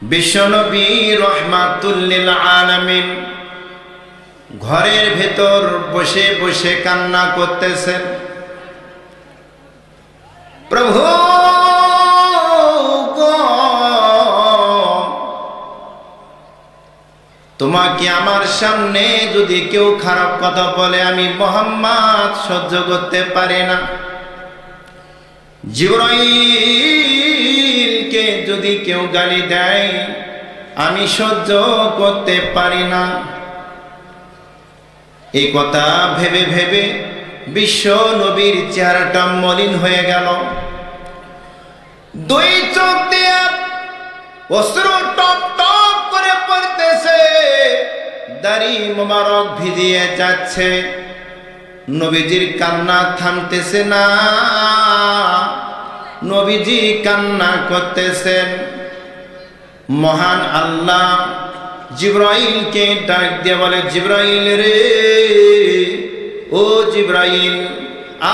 বিশ্বনবী রহমাতুল লিল আলামিন ঘরের ভেতর বসে বসে কান্না করতেছেন। প্রভু গো, তোমাকে আমার সামনে যদি কেউ খারাপ কথা বলে আমি মুহাম্মদ সহ্য করতে পারি না। জিবরাইলকে যদি কেউ গালি দেয় আমি সহ্য করতে পারি না। এই কথা ভেবে ভেবে বিশ্ব নবীর চেহারাটা মলিন হয়ে গেল। দুই চোখ দিয়ে অশ্রু টপ টপ করে পড়তেছে, দাড়ি মোবারক ভিজিয়ে যাচ্ছে। নবীজির কান্না থামতেছে না, নবীজি কান্না করতেছেন। মহান আল্লাহ জিবরাইলকে ডাক দিয়ে বলে, জিবরাইল রে, ও জিবরাইল,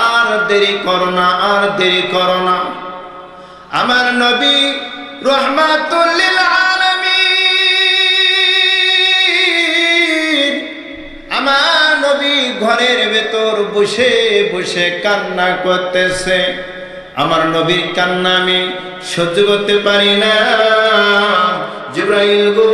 আর দেরি করো না, আর দেরি করো না। আমার নবী রহমাতুল লিল আলামিন, আমার নবী ঘরের ভেতর বসে বসে কান্না করতেছে। আমার নবীর কান্না আমি সহ্য করতে পারি না। জিবরাইল গো,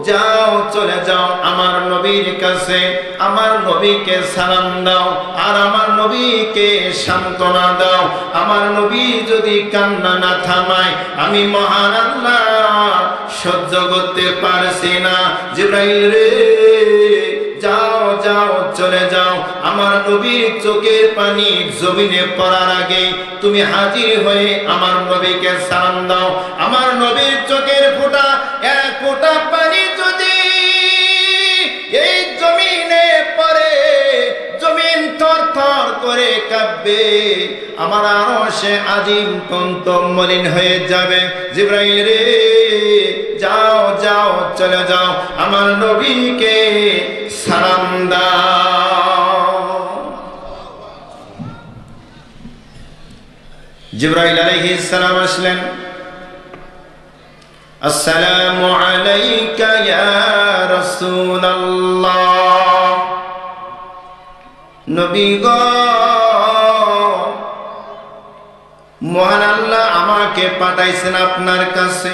যাও, চলে যাও আমার নবীর কাছে, আমার নবীকে সালাম দাও আর আমার নবীকে সান্ত্বনা দাও। আমার নবী যদি কান্না না থামায় আমি মহান আল্লাহ সহ্য করতে পারছি না। জিবরাইল রে, যাও যাও, চলে যাও। আমার নবীর চোখের পানি জমিনে পড়ার আগে তুমি হাজির হয়ে আমার নবীকে সালাম দাও। আমার নবীর চোখের ফোঁটা, এক ফোঁটা পানি যদি এই জমিনে পড়ে জমিন থরথর করে কাঁপবে, আমার আরশে আজিম পন্ত মলিন হয়ে যাবে। জিবরাইল রে, যাও যাও, চলে যাও, আমার নবীকে সালাম দাও। জিবরাইল আলাইহিস সালাম আসলেন। আসসালামু আলাইকা ইয়া রাসূলুল্লাহ। নবী গো, মহান আল্লাহ আমাকে পাঠাইছেন আপনার কাছে।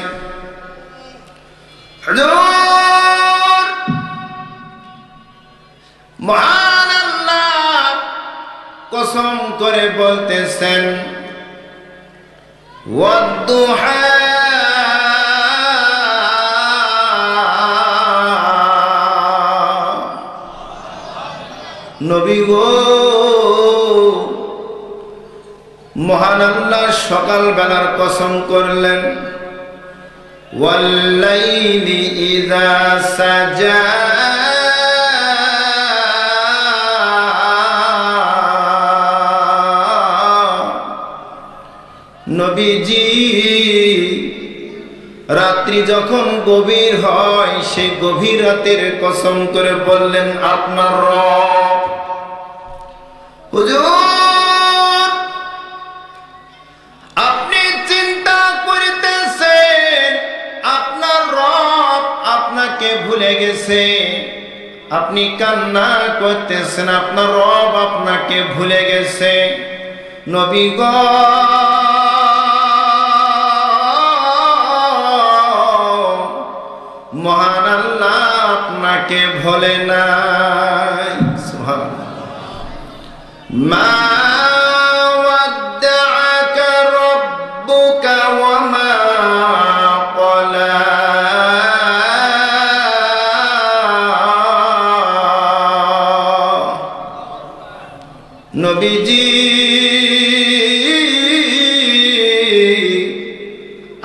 হুজুর, মহান আল্লাহ কসম করে বলতেছেন, ওয়াদ-দুহা, নবী গো, মহান আল্লাহ সকাল বেলার কসম করলেন। ওয়াল-লাইলি ইযা সাজা, নবীজি রাত্রি যখন গভীর হয় সেই গভীর রাতের কসম করে বললেন আপনার রব। হুজুর, আপনি চিন্তা করিতেছেন আপনার রব আপনাকে ভুলে গেছে। আপনি কান্না করতেছেন আপনার রব আপনাকে ভুলে গেছে। নবী গো, মহান আল্লাহ আপনাকে ভোলে নাই। সুবহানাল্লাহ। মা ওয়াদ্দাআকা রাব্বুকা ওয়া মা ক্বালা। নবীজি,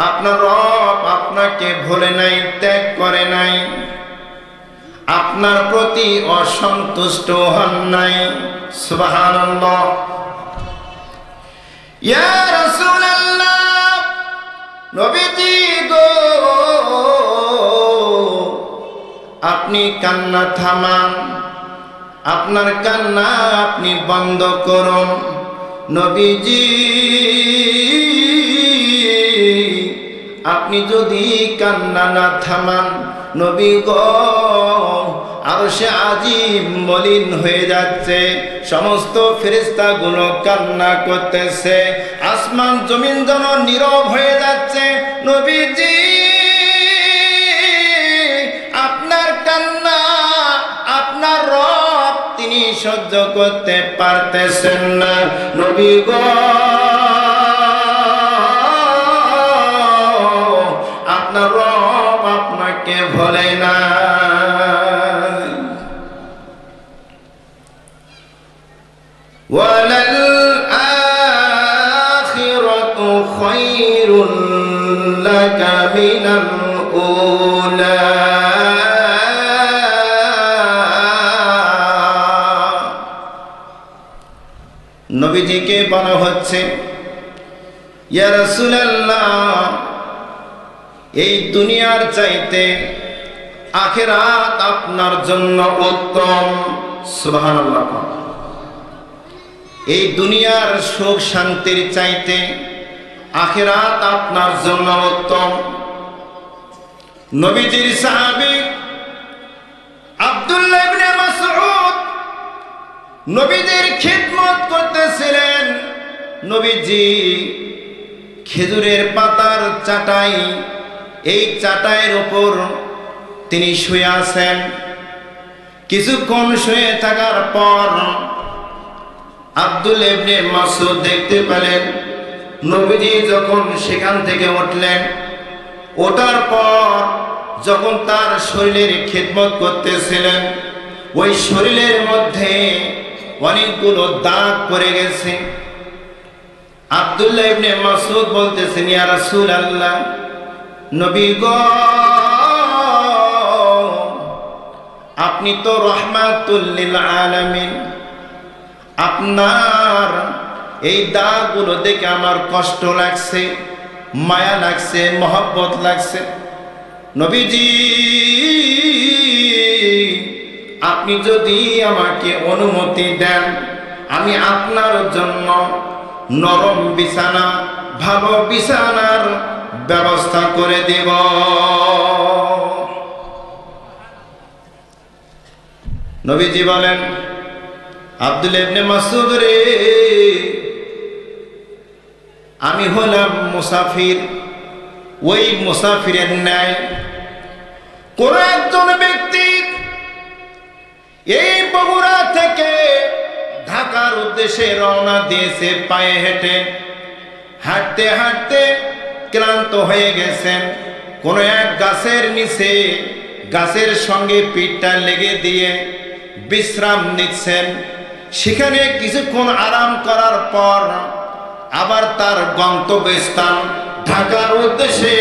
আপনার রব আপনাকে ভুলে নাই, ত্যাগ করে নাই, আপনার প্রতি অসন্তুষ্ট হন নাই। সুবহানাল্লাহ। ইয়া রাসূলুল্লাহ, নবীজি গো, আপনি কান্না থামান, আপনার কান্না আপনি বন্ধ করুন। নবীজি আপনি যদি কান্না না থামান নবী গো, আরশে আজিম মলিন হয়ে যাচ্ছে, সমস্ত ফেরেশতাগুলো কান্না করতেছে, আসমান জমিন যেন নীরব হয়ে যাচ্ছে। নবীজি আপনার কান্না আপনার রব তিনি সহ্য করতে পারতেছেন না। নবী গো আপনার রব আপনাকে ভোলে না। ওয়ালাল আখিরাতু খায়রুন লাকা মিনাল উলা। নবীজিকে বলা হচ্ছে, ইয়া রাসূলুল্লাহ, এই দুনিয়ার চাইতে আখিরাত আপনার জন্য উত্তম। সুবহানাল্লাহ। এই দুনিয়ার সুখ শান্তির চাইতে আখিরাত আপনার জন্য উত্তম। নবীজির সাহাবী আব্দুল্লাহ ইবনে মাসউদ নবীজির খিদমত করতেছিলেন। নবীজি খেজুরের পাতার চাটাই, এই চাটাইয়ের উপর তিনি শুয়ে আছেন। কিছুক্ষণ শুয়ে থাকার পর আব্দুল্লাহ ইবনে মাসউদ দেখতে পেলেন নবীজি যখন সেখান থেকে উঠলেন, ওঠার পর যখন তার শরীরের খিদমত করতেছিলেন, ওই শরীরের মধ্যে অনেকগুলো দাগ পড়ে গেছে। আব্দুল্লাহ ইবনে মাসউদ বলতেছেন, ইয়া রাসূলুল্লাহ, নবী গো, আপনি তো রাহমাতুল লিল আলামিন, আপনার এই দাগগুলো দেখে আমার কষ্ট লাগছে, মায়া লাগছে, মহব্বত লাগছে। নবীজি আপনি যদি আমাকে অনুমতি দেন, আমি আপনার জন্য নরম বিছানা, ভালো বিছানার ব্যবস্থা করে দেব। নবীজি বলেন, আব্দুল্লাহ ইবনে মাসউদ রে, আমি হলাম মুসাফির। ওই মুসাফিরের ন্যায় কোন একজন ব্যক্তি এই বগুড়া থেকে ঢাকার উদ্দেশ্যে রওনা দিয়েছে পায়ে হেঁটে। হাঁটতে হাঁটতে ক্লান্ত হয়ে গেছেন, কোন এক গাছের নিচে গাছের সঙ্গে পিঠটা লেগে দিয়ে বিশ্রাম নিচ্ছেন। সেখানে কিছুক্ষণ আরাম করার পর আবার তার গন্তব্যস্থান ঢাকার উদ্দেশ্যে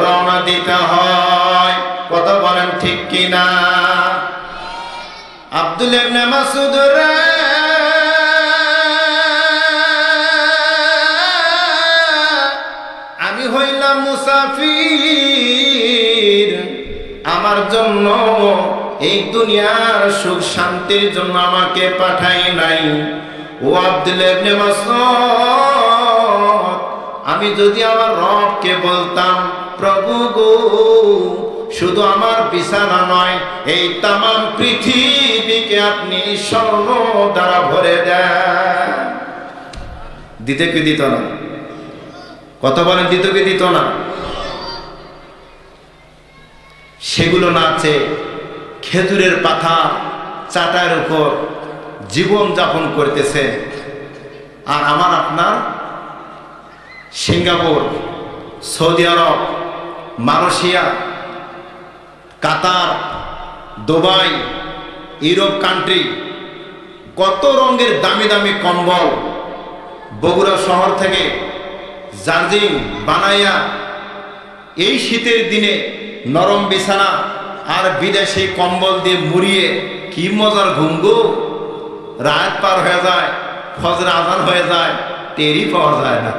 রওনা দিতে হয়। কথা বলেন ঠিক কিনা? আব্দুল্লাহ ইবনে মাসউদ রে, আমি হইলাম মুসাফির, আমার জন্য এই দুনিয়ার সুখ শান্তির জন্য আমাকে পাঠাই নাই। ও আব্দুল্লাহ ইবনে মাসউদ, আমি যদি আমার রবকে বলতাম, প্রভু গো, শুধু আমার বিছানা নয়, এই তামাম পৃথিবীকে আপনি স্বর্ণ দ্বারা ভরে দেন, দিতে কি দিত না? কত বলেন, দিত কি দিত না? সেগুলো না চেয়ে খেজুরের পাতা চাটার উপর জীবন যাপন করতেছে। আর আমার আপনার সিঙ্গাপুর, সৌদি আরব, মালয়েশিয়া, কাতার, দুবাই, ইউরোপ কান্ট্রি, কত রঙের দামি দামি কম্বল বগুড়া শহর থেকে জার্জিং বানাইয়া এই শীতের দিনে নরম বিছানা আর বিদেশি কম্বল দিয়ে মুড়িয়ে কি মজার ঘুম গো। রাত পার হয়ে যায়, ফজর আজান হয়ে যায়, টেরই পাওয়া যায় না।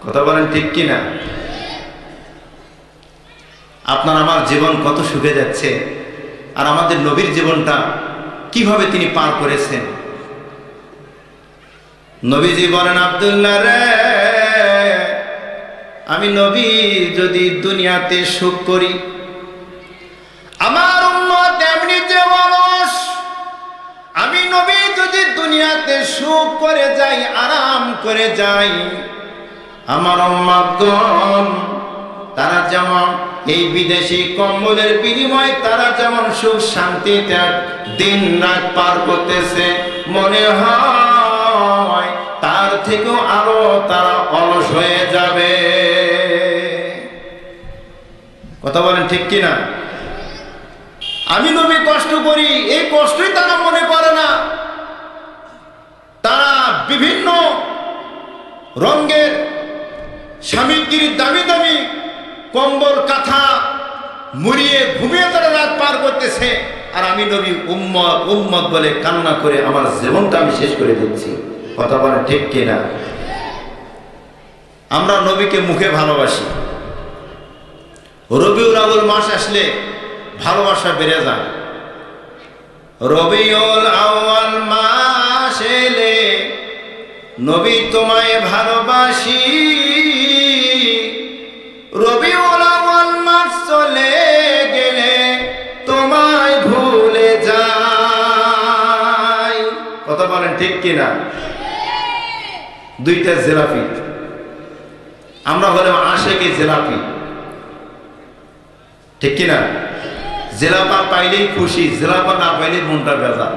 কথা বলেন ঠিক কিনা? আপনার আমার জীবন কত সুখে যাচ্ছে, আর আমাদের নবীর জীবনটা কিভাবে তিনি পার করেছেন। নবীজি বলেন, আব্দুল্লাহ রে, আমি নবী যদি দুনিয়াতে সুখ করি, আমার উম্মত এমনিতে অলস, আমি নবী যদি দুনিয়াতে সুখ করে যাই, আরাম করে যাই, আমার উম্মতগণ তারা যেমন এই বিদেশি কম্বলের বিনিময়ে তারা যেমন সুখ শান্তিতে দিন রাত পার করতেছে, মনে হয় তার থেকেও আরো তারা অলস হয়ে যাবে। কথা বলেন ঠিক কিনা? আমি নবী কষ্ট করি, এই কষ্টই তারা মনে করে না। তারা বিভিন্ন রঙের সামগ্রীর দামি দামি কম্বল কাঁথা মুড়িয়ে ঘুমিয়ে তারা রাত পার করতেছে, আর আমি নবী উম্মত উম্মত বলে কান্না করে আমার জীবনটা আমি শেষ করে দিচ্ছি। কথা বলেন ঠিক কিনা? আমরা নবীকে মুখে ভালোবাসি, রবিউল আউয়াল মাস আসলে ভালোবাসা বেড়ে যায়। রবিউল আউয়াল মাস এলে নবী তোমায় ভালোবাসি, রবিউল আউয়াল মাস চলে গেলে তোমায় ভুলে যাই। কথা বলেন ঠিক কিনা? দুইটা জিলাপি, আমরা হলাম আশেকে জিলাপি, ঠিক কিনা? জেলাপা পাইলেই খুশি, জেলাপা না পাইলে মনটা বেজার।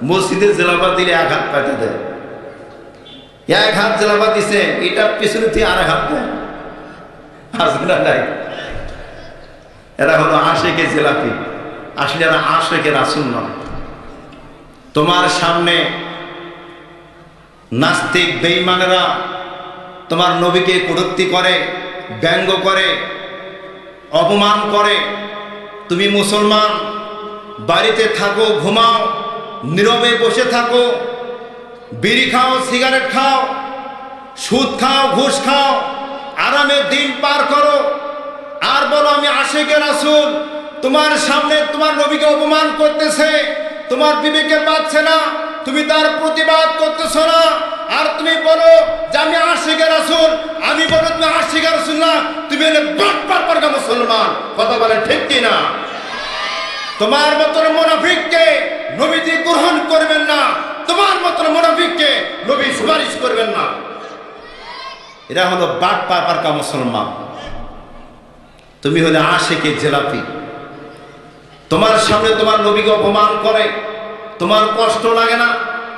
মসজিদে জেলাপা দিলে এক হাত পাইতে দেয়, এক হাত জেলাপা দিছে, এটা পিছনে থেকে আর এক হাত দেয়, আসলে নাই। এরা হলো আশেকে জিলাপি, আসলে এরা আশেকে রাসূল নয়। তোমার সামনে নাস্তিক বেঈমানেরা তোমার নবীকে কটূক্তি করে, ব্যঙ্গ করে, অপমান করে। তুমি মুসলমান, বাড়িতে থাকো, ঘুমাও, নীরবে বসে থাকো, বিড়ি খাও, সিগারেট খাও, সুদ খাও, ঘুষ খাও, আরামে দিন পার করো, আর বলো আমি আশিকে রাসূল। তোমার সামনে তোমার নবীকে অপমান করতেছে, তোমার বিবেকে পাচ্ছে না, তুমি তার প্রতিবাদ করতেছো না, আর তুমি বলো যে আমি আশিকে রাসূল। আমি বলো তুমি আশিকে রাসূল না, তুমি হলে বাটপার পারগা মুসলমান। কথা বলে ঠিক কিনা? তোমার মতন মুনাফিককে নবীজি গ্রহণ করবেন না, তোমার মতন মুনাফিককে নবী সুপারিশ করবেন না। এরা হলো বাটপার পারগা মুসলমান। তুমি হলে আশিকে জিলাপি। তোমার সামনে তোমার নবীকে অপমান করে, তোমার কষ্ট লাগে না?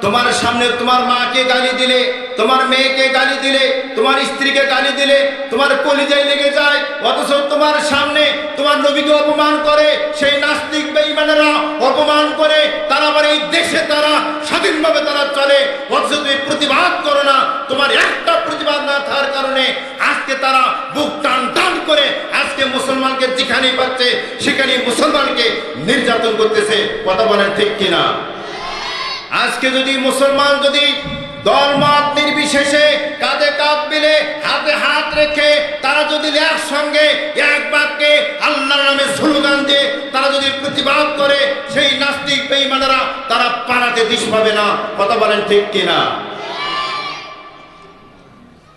তোমার সামনে তোমার মাকে গালি দিলে, তোমার মেয়েকে গালি দিলে, তোমার স্ত্রীকে গালি দিলে তোমার কলিজায় লেগে যায়, অথচ তোমার সামনে তোমার নবীকে অপমান করে সেই নাস্তিক বেঈমানেরা অপমান করে। তারা আবার এই দেশে তারা স্বাধীনভাবে তারা চলে, অথচ তুমি প্রতিবাদ করো না। তোমার একটা প্রতিবাদ না থাকার কারণে আজকে তারা বুক টান টান করে আজকে মুসলমানকে যেখানে পাচ্ছে সেখানে মুসলমানকে নির্যাতন করতেছে। কথা বলেন ঠিক কিনা? আজকে যদি মুসলমান যদি দলমত নির্বিশেষে কাঁধে কাঁধ মিলে হাতে হাত রেখে তারা যদি একসঙ্গে এক বাক্যে আল্লাহর নামে স্লোগান দিয়ে তারা যদি প্রতিবাদ করে, সেই নাস্তিক বেঈমানেরা তারা পালাতে দিশ পাবে না। কথা বলেন ঠিক কিনা?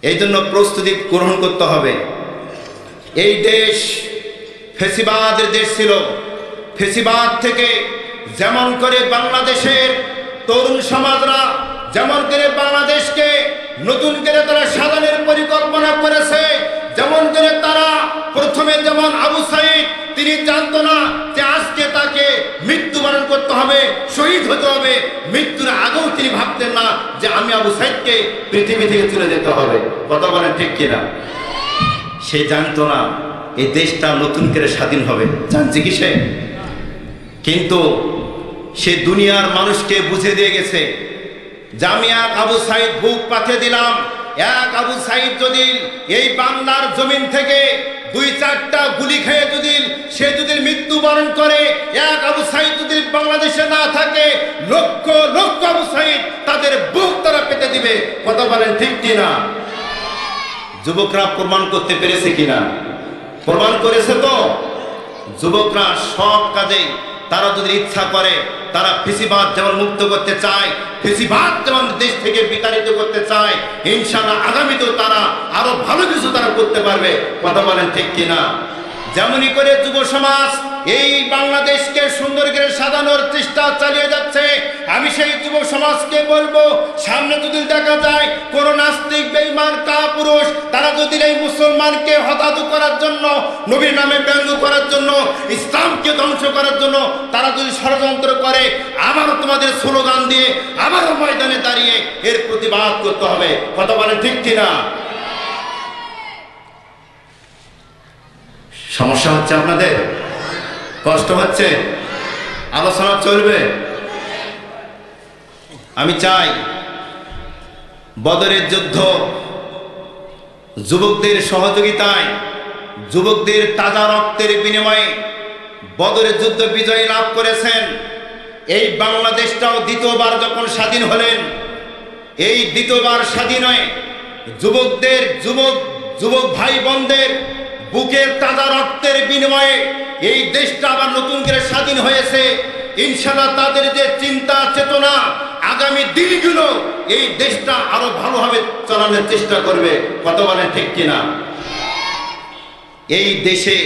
এই জন্য প্রস্তুতি গ্রহণ করতে হবে। এই দেশ ফেসিবাদের দেশ ছিল। ফেসিবাদ থেকে যেমন করে বাংলাদেশের তরুণ সমাজরা যেমন করে বাংলাদেশকে নতুন করে তারা সাজানোর পরিকল্পনা করেছে, যেমন করে তারা প্রথমে যেমন আবু সাঈদ তিনি জানতো না যে আজকে তাকে মৃত্যুবরণ করতে হবে, শহীদ হতে হবে। মৃত্যুর আগেও তিনি ভাবতেন না যে আমি আবু সাঈদকে পৃথিবী থেকে চলে যেতে হবে। কথা বলেন ঠিক কিনা? সে জানতো না এই দেশটা নতুন করে স্বাধীন হবে, জানছে কি সে? কিন্তু সে দুনিয়ার মানুষকে বুঝে দিয়ে গেছে যে আমি এক আবু সাঈদ বুক পাঠিয়ে দিলাম। এক আবু সাঈদ যদি এই বাংলার জমিন থেকে 2-4টা গুলি খেয়ে যদি মৃত্যুবরণ করে, এক আবু সাঈদ যদি বাংলাদেশে না থাকে, লক্ষ লক্ষ আবু সাঈদ তাদের বুক তারা পেতে দিবে। কথা বলেন ঠিক কিনা? যুবকরা প্রমাণ করতে পেরেছে কিনা? প্রমাণ করেছে তো। যুবকরা সব কাজে তারা যদি ইচ্ছা করে, তারা ফেসিবাদ যেমন মুক্ত করতে চায়, ফেসিবাদ যেমন দেশ থেকে বিতাড়িত করতে চায়, ইনশাআল্লাহ আগামীতেও তারা আরো ভালো কিছু তারা করতে পারবে। কথা বলেন ঠিক কিনা? যেমনই করে যুব সমাজ এই বাংলাদেশকে সুন্দর করে সাজানোর চেষ্টা চালিয়ে যাচ্ছে, আমি সেই যুব সমাজকে বলবো, সামনে যদি দেখা যায় কোন নাস্তিক বেঈমান কাপুরুষ তারা যদি এই মুসলমানকে হতাহত করার জন্য, নবীর নামে ব্যঙ্গ করার জন্য, ইসলামকে ধ্বংস করার জন্য তারা যদি ষড়যন্ত্র করে, আবারও তোমাদের স্লোগান দিয়ে আবারও ময়দানে দাঁড়িয়ে এর প্রতিবাদ করতে হবে। কথা বলেন ঠিক কিনা? সমস্যা হচ্ছে আপনাদের? কষ্ট হচ্ছে? আলোচনা চলবে? আমি চাই বদরের যুদ্ধ যুবকদের সহযোগিতায়, যুবকদের তাজা রক্তের বিনিময়ে বদরের যুদ্ধ বিজয় লাভ করেছেন। এই বাংলাদেশটাও দ্বিতীয়বার যখন স্বাধীন হলেন, এই দ্বিতীয়বার স্বাধীনে যুবকদের যুবক ভাই বোনদের বুকের তাজা রক্তের বিনিময়ে এই দেশটা আবার নতুন করে স্বাধীন হয়েছে। ইনশাআল্লাহ তাদের যে চিন্তা চেতনা, আগামী দিনগুলো এই দেশটা আরো ভালোভাবে চালানোর চেষ্টা করবে। কথা বলেন ঠিক কিনা? এই দেশে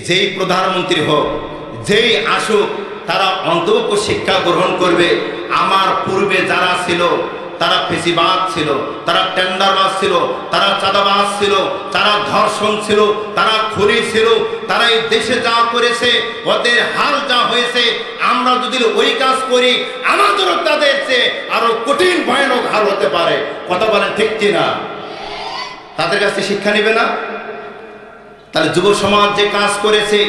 যেই প্রধানমন্ত্রী হোক, যেই আসুক, তারা অন্তত শিক্ষা গ্রহণ করবে। আমার পূর্বে যারা ছিল তারা ফেসিবাদ ছিল, তারা টেন্ডারবাজ ছিল, তারা চাঁদাবাজ ছিল, তারা ধর্ষণ ছিল, তারা খুনি ছিল, তারা এই দেশে যা করেছে, ওদের হাল যা হয়েছে, আমরা যদি ওই কাজ করি আমাদেরও তাদের চেয়ে আরো কঠিন ভয়ানক হাল হতে পারে। কথা বলেন ঠিক কিনা? তাদের কাছে শিক্ষা নেবে না? তাহলে যুব সমাজ যে কাজ করেছে,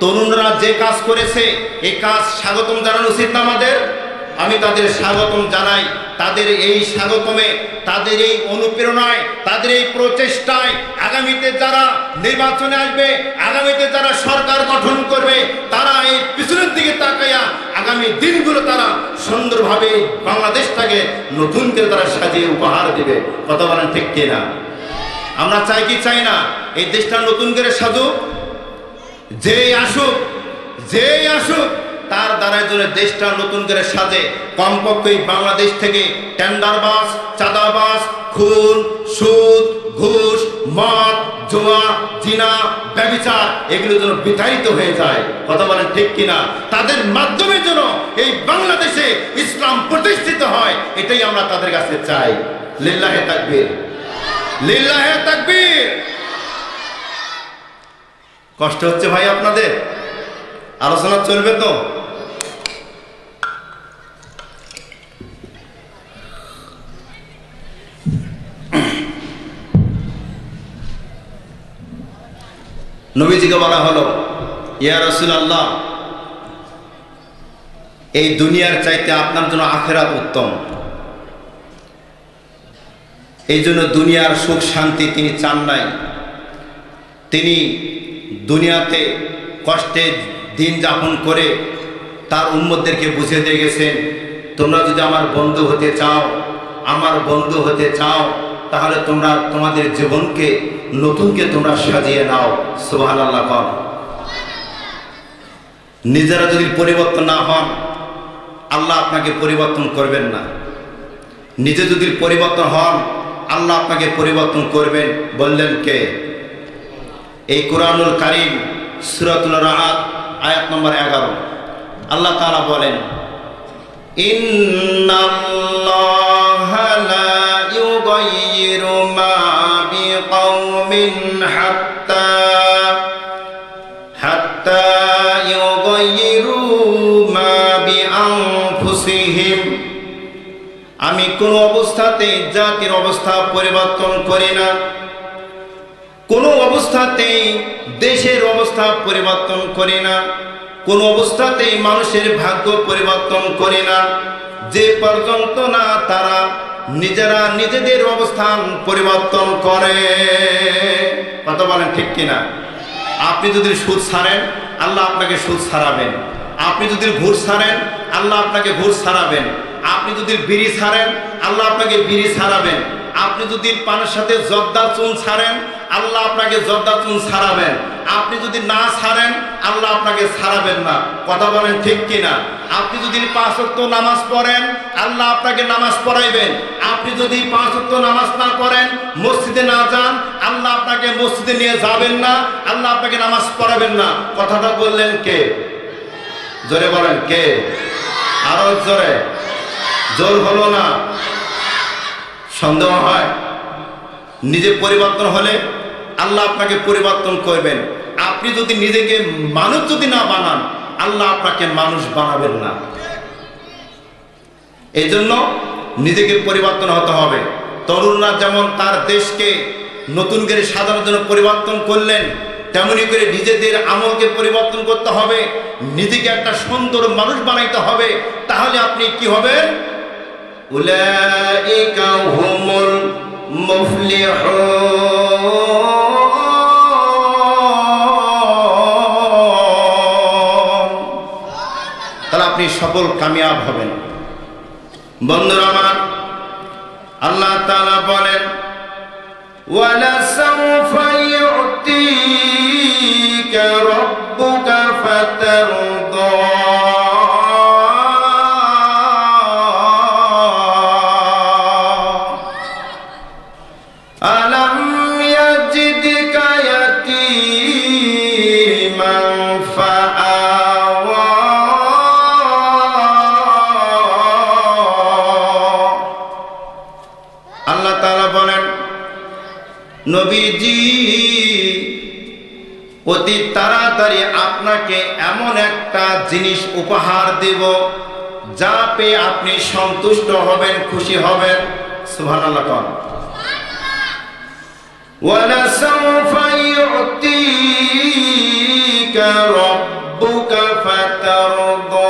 তরুণরা যে কাজ করেছে, এই কাজ স্বাগতম জানানো উচিত না আমাদের? আমি তাদের স্বাগতম জানাই। তাদের এই স্বাগতমে, তাদের এই অনুপ্রেরণায়, তাদের এই প্রচেষ্টায় আগামীতে যারা নির্বাচনে আসবে, আগামীতে যারা সরকার গঠন করবে, তারা এই পিছনের দিকে তাকাইয়া আগামী দিনগুলো তারা সুন্দরভাবে বাংলাদেশটাকে নতুন করে তারা সাজিয়ে উপহার দেবে। কথা বলেন ঠিক কিনা? আমরা চাই কি চাই না এই দেশটা নতুন করে সাজুক? যেই আসুক তার দ্বারা জন্য দেশটা নতুন করে সাজে। কমপক্ষে বাংলাদেশ থেকে টেন্ডারবাজ, চাঁদাবাজ, খুন, সুদ, ঘুষ, মদ, জুয়া, জিনা, ব্যভিচার এগুলো যেন বিতাড়িত হয়ে যায়। কথা বলেন ঠিক কিনা? তাদের মাধ্যমে যেন এই বাংলাদেশে ইসলাম প্রতিষ্ঠিত হয়, এটাই আমরা তাদের কাছে চাই। লিল্লাহে তাকবীর, লিল্লাহে তাকবীর। কষ্ট হচ্ছে ভাই আপনাদের? আলোচনা চলবে তো? নবীজিকে বলা হলো, ইয়া রাসূলুল্লাহ, এই দুনিয়ার চাইতে আপনার জন্য আখিরাত উত্তম। এই জন্য দুনিয়ার সুখ শান্তি তিনি চান নাই। তিনি দুনিয়াতে কষ্টে দিন যাপন করে তার উম্মতদেরকে বুঝিয়ে দিয়ে গেছেন, তোমরা যদি আমার বন্ধু হতে চাও, তাহলে তোমরা তোমাদের জীবনকে নতুনকে তোমরা সাজিয়ে নাও। সুবহানাল্লাহ। কর নিজেরা যদি পরিবর্তন না হন, আল্লাহ আপনাকে পরিবর্তন করবেন না। নিজে যদি পরিবর্তন হন, আল্লাহ আপনাকে পরিবর্তন করবেন। বললেন কে? এই কুরআনুল কারীম সূরাতুল রাআদ আয়াত নম্বর 11 আল্লাহ তাআলা বলেন, ইন্নাল্লাহা লা ইউগাইয়িরু মা বিকাওমিন হাত্তা ইউগাইয়িরু মা বিআনফুসিহিম। আমি কোন অবস্থাতে জাতির অবস্থা পরিবর্তন করি না, কোন অবস্থাতেই দেশের অবস্থা পরিবর্তন করি না, কোন অবস্থাতেই মানুষের ভাগ্য পরিবর্তন করি না, যে পর্যন্ত না তারা নিজেরা নিজেদের অবস্থান পরিবর্তন করে। কথা বলেন ঠিক কিনা? আপনি যদি সুদ ছাড়েন, আল্লাহ আপনাকে সুদ ছাড়াবেন। আপনি যদি ঘুষ ছাড়েন, আল্লাহ আপনাকে ঘুষ ছাড়াবেন। আপনি যদি বিড়ি ছাড়েন, আল্লাহ আপনাকে বিড়ি ছাড়াবেন। আপনি যদি পানের সাথে জর্দা চুন ছাড়েন, আল্লাহ আপনাকে জর্দা চুন ছাড়াবেন। আপনি যদি না ছাড়েন, আল্লাহ আপনাকে ছাড়াবেন না। কথা বলেন ঠিক কিনা? আপনি যদি 5 ওয়াক্ত নামাজ পড়েন, আল্লাহ আপনাকে নামাজ পড়াইবেন। আপনি যদি 5 ওয়াক্ত নামাজ না পড়েন, মসজিদে না যান, আল্লাহ আপনাকে মসজিদে নিয়ে যাবেন না, আল্লাহ আপনাকে নামাজ পড়াবেন না। কথাটা বললেন কে? জোরে বলেন কে? আরো জোরে। জোর হলো না? সন্দেহ হয়? নিজে পরিবর্তন হলে আল্লাহ আপনাকে পরিবর্তন করবেন। আপনি যদি নিজেকে মানুষ যদি না বানান, আল্লাহ আপনাকে মানুষ বানাবেন না। এই জন্য নিজেকে পরিবর্তন হতে হবে। তরুণরা যেমন তার দেশকে নতুন করে সাজানোর জন্য পরিবর্তন করলেন, তেমনি করে নিজেদের আমলকে পরিবর্তন করতে হবে, নিজেকে একটা সুন্দর মানুষ বানাইতে হবে। তাহলে আপনি কি হবেন? উলাইকা হুমুল মুফলিহুন। তাহলে আপনি সফল কামিয়াব হবেন। বন্ধুরা আমার, আল্লাহ তাআলা বলেন ওয়ালা সাওফা ইউতিকা রাব্বুকা ফাতারদা। আলাম ইয়াজিদকা ইয়াতীমান ফাআওয়া। আল্লাহ তাআলা বলেন নবীজি অতি তাড়াতাড়ি আপনাকে এমন একটা জিনিস উপহার দেব যা পেয়ে আপনি সন্তুষ্ট হবেন, খুশি হবেন। সুবহানাল্লাহ। কোন ওয়ালা সাওফা ইউতিকা রাব্বুকা ফাতারদা।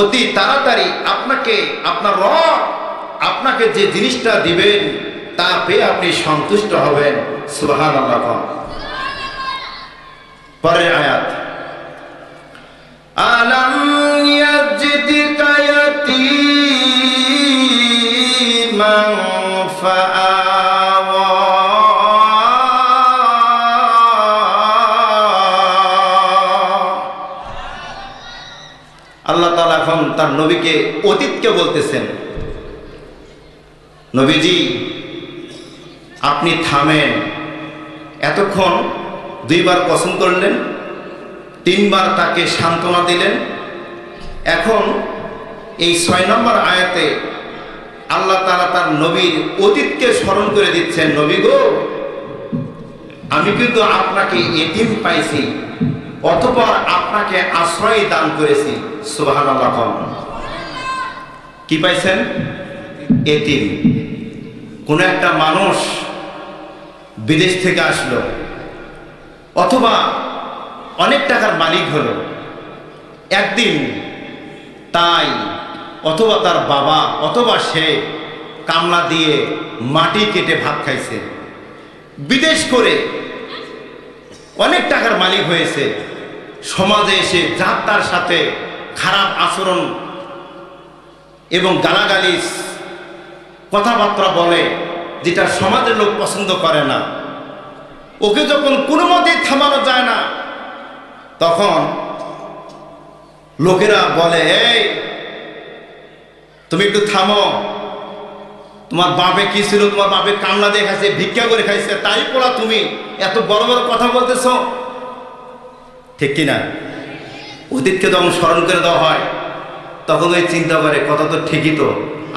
অতি তাড়াতাড়ি আপনাকে আপনার রব আপনাকে যে জিনিসটা দিবেন তা পেয়ে আপনি সন্তুষ্ট হবেন। সুবহানাল্লাহ। পরের আয়াত আলাম ইয়াজিদকা ইয়াতীমান ফাআওয়া। আল্লাহ তাআলা এখন তার নবীকে অতীতকে বলতেছেন, নবীজি আপনি থামেন। এতক্ষণ 2 বার কসম করলেন, 3 বার তাকে সান্ত্বনা দিলেন। এখন এই 6 নম্বর আয়াতে আল্লাহ তাআলা তার নবীর অতীতকে স্মরণ করে দিচ্ছেন, নবী গো আমি কিন্তু আপনাকে এতিম পাইছি, অতঃপর আপনাকে আশ্রয় দান করেছি। সুবহানাল্লাহ। কি পাইছেন? এতিম। কোন একটা মানুষ বিদেশ থেকে আসলো, অথবা অনেক টাকার মালিক হলো, একদিন তাই অথবা তার বাবা অথবা সে কামলা দিয়ে মাটি কেটে ভাত খাইছে, বিদেশ করে অনেক টাকার মালিক হয়েছে। সমাজে এসে যার তার সাথে খারাপ আচরণ এবং গালাগালিজ কথাবার্তা বলে, যেটা সমাজের লোক পছন্দ করে না। ওকে যখন কোনো মতেই থামানো যায় না, তখন লোকেরা বলে এই তুমি একটু থামো, তোমার বাপে কি ছিল, তোমার বাপে কামলা দিয়ে খাইছে, ভিক্ষা করে খাইছে, তাই পড়া তুমি এত বড় বড় কথা বলতেছ। ঠিক কিনা? অতীতকে যখন স্মরণ করে দেওয়া হয় তখন ওই চিন্তা করে কথা তো ঠিকই, তো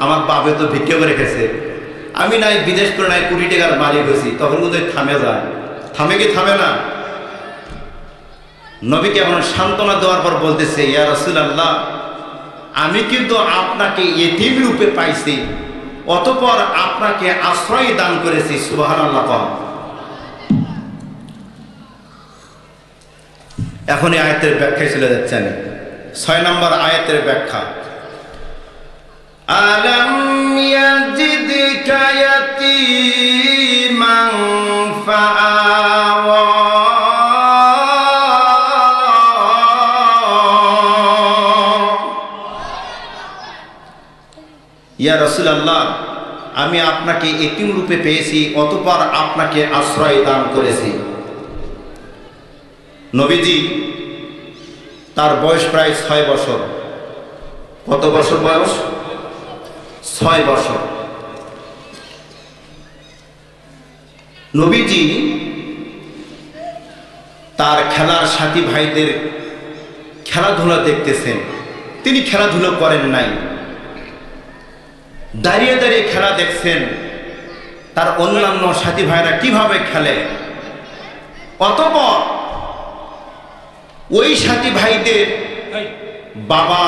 আমার বাপে তো ভিক্ষা করে খেয়েছে, আমি নাই বিদেশ করে নাই কোটি টাকার মালিক হয়েছি, তখন কিন্তু থামে যায়। থামে কি থামে না? নবীকে এখন সান্ত্বনা দেওয়ার পর বলতেছে ইয়া রাসূলুল্লাহ আমি কিন্তু আপনাকে এতিম রূপে পাইছি, অতঃপর আপনাকে আশ্রয় দান করেছি। সুবহানাল্লাহ। এখন এই আয়াতের ব্যাখ্যায় চলে যাচ্ছে আমি। 6 নম্বর আয়াতের ব্যাখ্যা। আলাম ইয়াজিদকা ইয়াতীমান ফাআওয়া। ইয়া রাসূলুল্লাহ আমি আপনাকে এতিম রূপে পেয়েছি, অতঃপর আপনাকে আশ্রয় দান করেছি। নবীজি তার বয়স প্রায় 6 বছর। কত বছর বয়স? 6 বছর। নবীজি তার খেলার সাথী ভাইদের খেলাধুলা দেখতেছেন। তিনি খেলাধুলো করেন নাই, দাঁড়িয়ে দাঁড়িয়ে খেলা দেখছেন তার অন্যান্য সাথী ভাইরা কিভাবে খেলে। অতঃপর ওই সাথী ভাইদের বাবা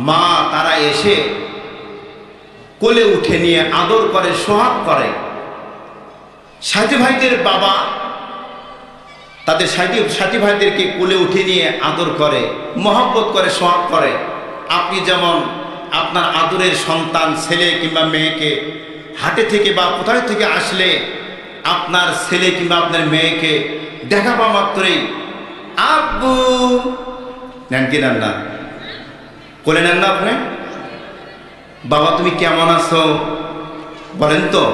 মা তারা এসে কোলে উঠে নিয়ে আদর করে, সোহাগ করে। সাথী ভাইদের বাবা তাদের সাথী ভাইদেরকে কোলে উঠে নিয়ে আদর করে, মহব্বত করে, সোহাগ করে। আপনি যেমন আপনার আদরের সন্তান ছেলে কিংবা মেয়েকে হাটে থেকে বা কোথায় থেকে আসলে আপনার ছেলে কিংবা আপনার মেয়েকে দেখা পাওয়া মাত্রই আব্বু নেন কি নেন না, কোলে নেন না আপনি? বাবা তুমি কেমন আছো বলেন তো,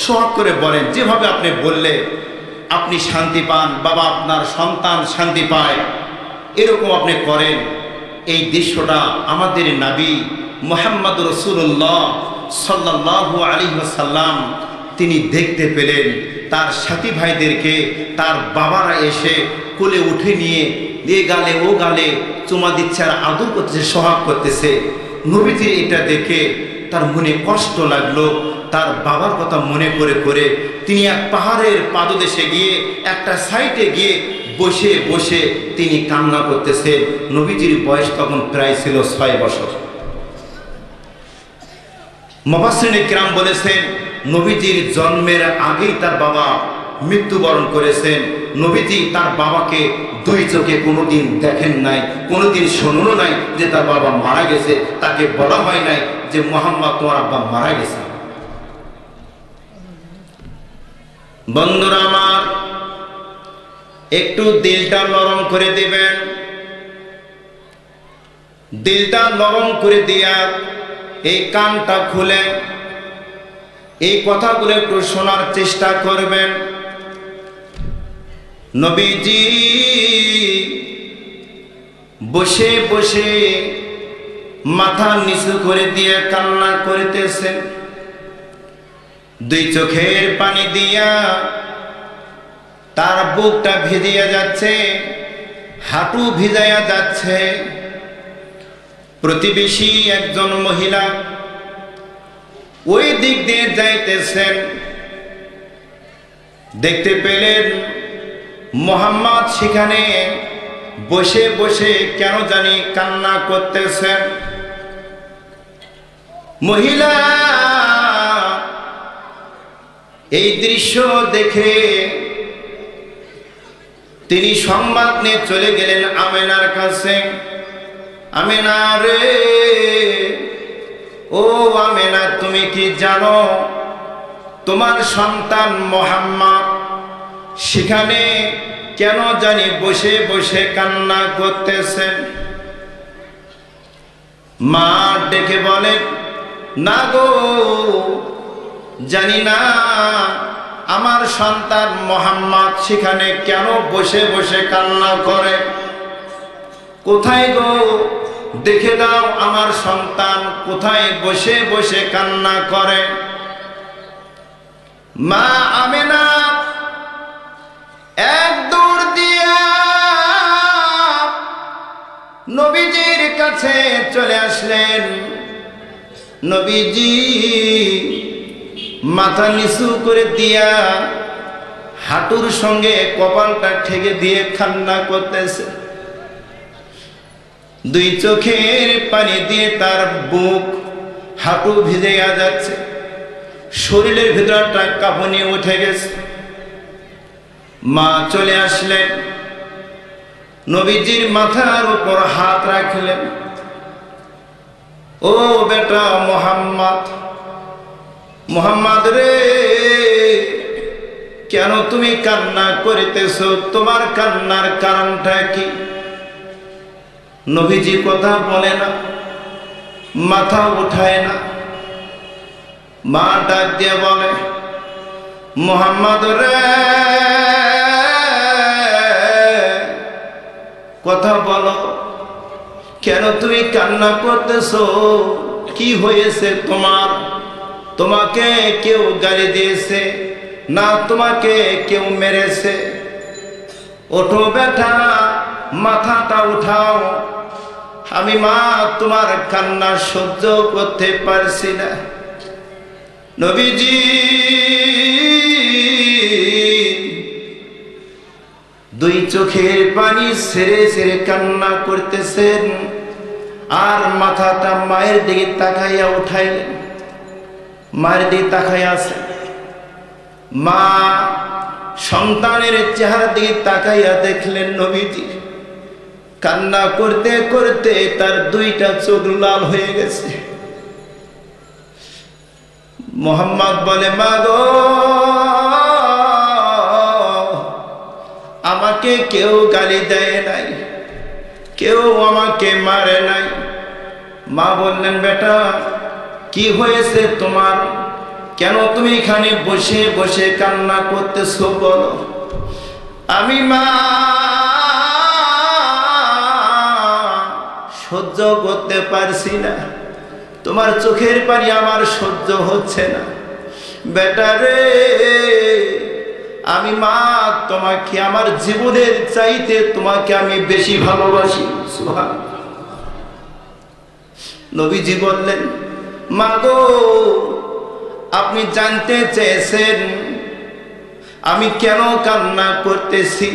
সোহাগ করে বলেন। যেভাবে আপনি বললে আপনি শান্তি পান, বাবা আপনার সন্তান শান্তি পায়, এরকম আপনি করেন। এই দৃশ্যটা আমাদের নবী মুহাম্মদ রাসূলুল্লাহ সাল্লাল্লাহু আলাইহি ওয়াসাল্লাম তিনি দেখতে পেলেন। তার সাথী ভাইদেরকে তার বাবারা এসে কোলে উঠে নিয়ে গালে ও গালে চুমা দিচ্ছে আর আদর করতেছে, সোহাগ করতেছে। নবীজির এটা দেখে তার মনে কষ্ট লাগলো। তার বাবার কথা মনে করে করে তিনি এক পাহাড়ের পাদদেশে গিয়ে একটা সাইটে গিয়ে বসে বসে তিনি কান্না করতেছেন। নবীজির বয়স তখন প্রায় ছিল 6 বছর। মুফাসসিরিনে কিরাম বলেছেন নবীজির জন্মের আগেই তার বাবা মৃত্যুবরণ করেছেন। নবীজি তার বাবাকে 2 চোখে কোনোদিন দেখেন নাই, কোনোদিন শোনেনও নাই যে তার বাবা মারা গেছে। তাকে বলা হয় নাই যে মুহাম্মদ তোমার আব্বা মারা গেছে। বন্ধুরা আমার, একটু দিলটা নরম করে দিবেন। দিলটা নরম করে দিয়া এই কানটা খুলে এই কথাগুলো একটু শোনার চেষ্টা করবেন। নবীজি বসে বসে মাথা নিচু করে দিয়ে কান্না করিতেছেন। 2 চোখের পানি দিয়া তার বুকটা ভিজিয়া যাচ্ছে, হাঁটু ভিজাইয়া যাচ্ছে। প্রতিবেশী একজন মহিলা ওই দিক দিয়ে যাইতেছেন, দেখতে পেলেন মুহাম্মদ সেখানে বসে বসে কেন জানি কান্না করতেছেন। মহিলা এই দৃশ্য দেখে তিনি সংবাদ নিয়ে চলে গেলেন আমেনার কাছে। আমেনা রে, ও আমেনা, তুমি কি জানো তোমার সন্তান মুহাম্মদ সেখানে কেন জানি বসে বসে কান্না করতেছেন? মা ডেকে বলে, না গো, জানি না আমার সন্তান মুহাম্মদ সেখানে কেন বসে বসে কান্না করে। কোথায় গো, দেখে দাও আমার সন্তান কোথায় বসে বসে কান্না করে। মা আমেনা এক দৌড় দিয়া নবীজির কাছে চলে আসলেন। নবীজি মাথা নিচু করে দিয়া হাঁটুর সঙ্গে কপালটা ঠেকে দিয়ে কান্না করতেছে। 2 চোখের পানি দিয়ে তার বুক হাঁটু ভিজে যাচ্ছে, শরীরের ভিতরটা কাঁপুনি উঠে গেছে। মা চলে আসলেন, নবীজির মাথার উপর হাত রাখলেন। ও বেটা মুহাম্মদ, মুহাম্মদ রে, কেন তুমি কান্না করিতেছ? তোমার কান্নার কারণটা কি? নবীজি কথা বলে না, মাথা উঠায় না। মা ডাক দিয়ে বলে, মুহাম্মদ রে, কথা বলো, কেন তুমি কান্না করতেছো? কি হয়েছে তোমার? তোমাকে কেউ গালি দিয়েছে না তোমাকে কেউ মেরেছে? ওঠো বেটা, মাথাটা উঠাও। আমি মা তোমার কান্না সহ্য করতে পারছি না। নবীজি দুই চোখের পানি ছেড়ে ছেড়ে কান্না করতেছেন, আর মাথাটা মায়ের দিকে তাকাইয়া উঠাইলেন। মায়ের দিকে তাকাইয়া আছে। মা সন্তানের চেহারা দিকে তাকাইয়া দেখলেন নবীজি কান্না করতে করতে তার দুইটা চোখ লাল হয়ে গেছে। মুহাম্মদ বলে, মা গো, আমাকে কেউ গালি দেয় নাই, কেউ আমাকে মারে নাই। মা বললেন, বেটা কি হয়েছে তোমার? কেন তুমি এখানে বসে বসে কান্না করতেছো বলো? আমি মা সহ্য করতে পারছি না, তোমার চোখের পানি আমার সহ্য হচ্ছে না। বেটা রে, আমি মা তোমাকে আমার জীবনের চাইতে তোমাকে আমি বেশি ভালোবাসি। সুবহানাল্লাহ। নবীজি বললেন, মা গো, আপনি জানতে চেয়েছেন আমি কেন কান্না করতেছি?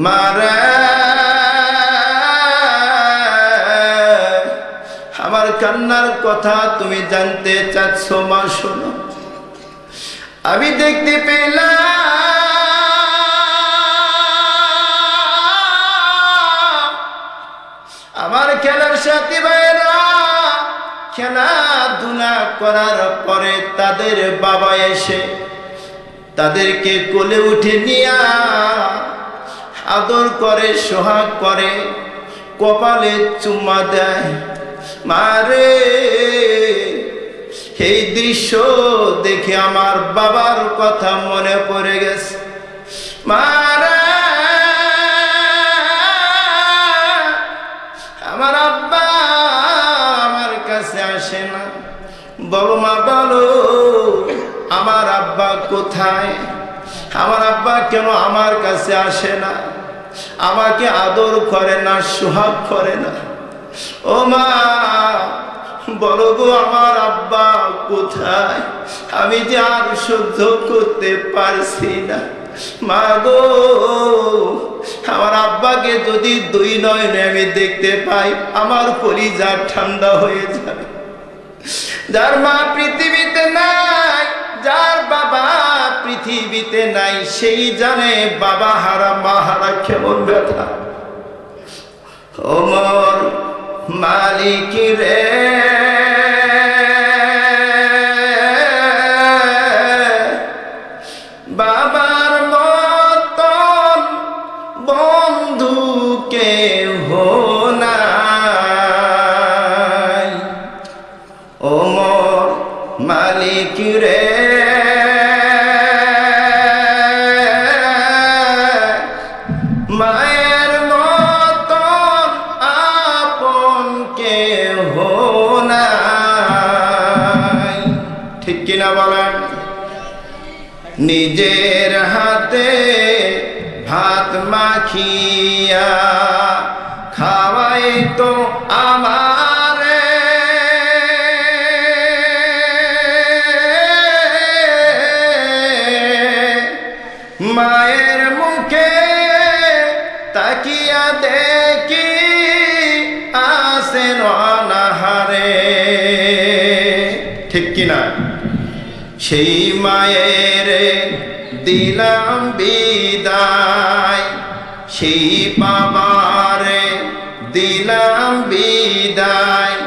মারা, আমার কান্নার কথা তুমি জানতে চাচ্ছ? মা শোনো, আমি দেখতে পেলাম আমার খেলার সাথী ভাইরা খেলাধুলা করার পরে তাদের বাবা এসে তাদেরকে কোলে উঠে নিয়া আদর করে, সোহাগ করে, কপালে চুম্মা দেয়। মারে, এই দৃশ্য দেখে আমার বাবার কথা মনে পড়ে গেছে। মারা, আমার আব্বা আমার কাছে আসে না। বলো মা, বলো আমার আব্বা কোথায়? আমার আব্বা কেন আমার কাছে আসে না? আমাকে আদর করে না, সোহাগ করে না। ও মা, বলো গো, আমার আব্বা কোথায়? আমি যে আর সহ্য করতে পারছি না। মা গো, আমার আব্বাকে যদি দুই নয়নে আমি দেখতে পাই, আমার কলিজা ঠান্ডা হয়ে যাবে। যার মা পৃথিবীতে নাই, যার বাবা পৃথিবীতে নাই, সেই জানে বাবা হারা মা হারা কেমন ব্যথা। ওমর মালিক রে, বাবার মতন বন্ধু কেহ নাই। ওমর মালিক রে, মায়ের মতন আপন কেহ নাই। ঠিক কিনা বলেন? নিজের হাতে ভাত মাখিয়া খাওয়াই তো আমারে, মায়ের মুখে তাকিয়া দেখি আসেন অনাহারে। ঠিক কিনা? সেই মায়ের দিলাম বিদায়, সেই বাবার দিলাম বিদায়,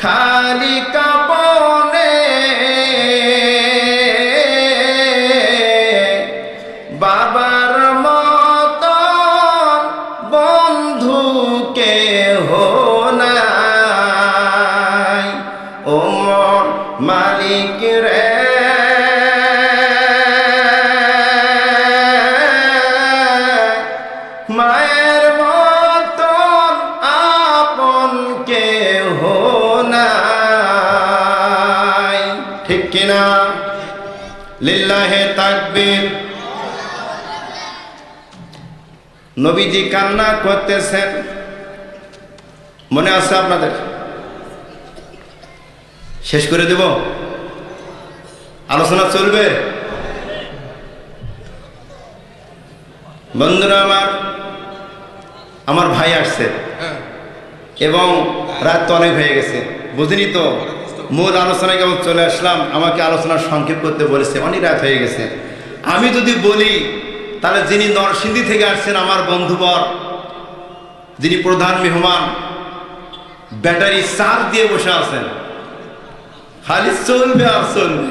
খালি কাপনে বাবার মতন বন্ধু কেহ নাই। ওমর মালিক কিনা? লিল্লাহে তাকবীর। নবীজি কান্না করতেছেন, মনে আছে আপনাদের? শেষ করে দেব, আলোচনা চলবে? বন্ধুরা আমার ভাই আসছে এবং রাত তো অনেক হয়ে গেছে, বুঝিনি তো, মূল আলোচনায় কেবল চলে আসলাম। আমাকে আলোচনা সংক্ষেপ করতে বলেছে, অনেক রাত হয়ে গেছে। আমি যদি বলি তাহলে যিনি নরসিংদী থেকে আসছেন আমার বন্ধুবর, যিনি প্রধান মেহমান, ব্যাটারি চার্জ দিয়ে বসে আছেন, খালি চলবে আর চলবে।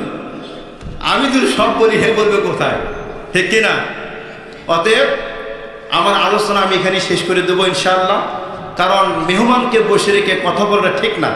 আমি যদি সব বলি হে বলবে কোথায়, ঠিক কিনা? অতএব আমার আলোচনা আমি এখানে শেষ করে দেবো ইনশাআল্লাহ, কারণ মেহমানকে বসে রেখে কথা বলাটা ঠিক না।